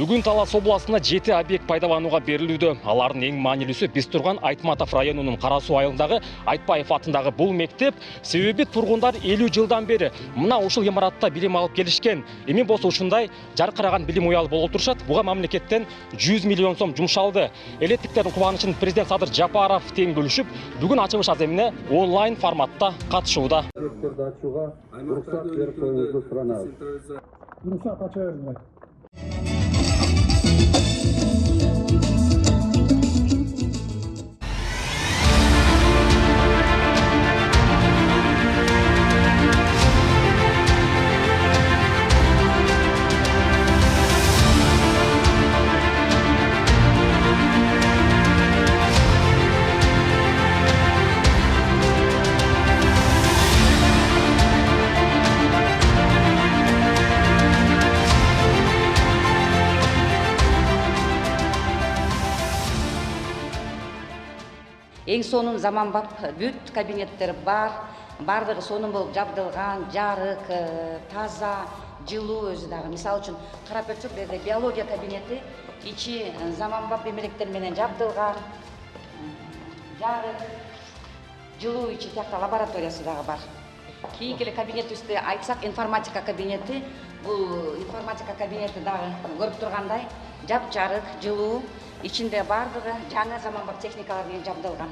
Бүгін Талас обласына 7 объект пайдалануға берілуді. Алардың ең маанилүүсү биз турган Айтматов районунун Карасуу айылындагы Айтбаев атындагы бул мектеп. Себеби тургундар 50 жылдан бери мына ушул имаратта билим алып келишкен. Эми болсо ушундай жаркыраган билим уялы болуп турушат. Буга мамлекеттен 100 миллион сом жумшалды. Элеттиктердин кубанычын президент Садыр Жапаров тең бөлүшүп, бүгүн ачылыш аземине онлайн форматта катышууда. Эң сонун заманбап бүт кабинеттер бар. Бардыгы сонун болуп жабдылган, жарык, таза, жылуу өзү дагы. Мисалы үчүн карап көрсөк, бул жерде биология кабинети ичи заманбап эмелектер менен жабдылган. Жарык, жылуу ичи тиякта лабораториясы дагы бар. Кийинки кабинетибизде айтсак, информатика кабинети. Бул информатика кабинети дагы көрүп тургандай жап-жарык, жылуу. Ичинде бардыгы жаңы заманбап техникалар менен жабдылган.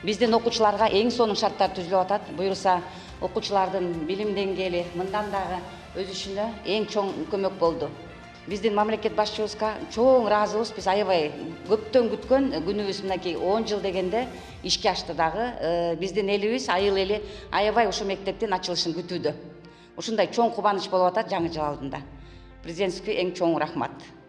Биздин окуучуларга эң сонун шарттар түзүлүп атат. Буюрса, окуучулардын билим деңгээли мындан дагы өсүшүнө эң чоң көмөк болду. Биздин мамлекет башчыбызга чоң ыраазыбыз. Биз аябай көптөн күткөн күнүбүз мынакей 10 жыл дегенде ишке ашты дагы. Биздин элибиз, айыл эли аябай ушул мектептин ачылышын күтүүдө. Ушундай чоң кубаныч болуп атат жаңы жыл алдында. Президентибизге эң чоң рахмат.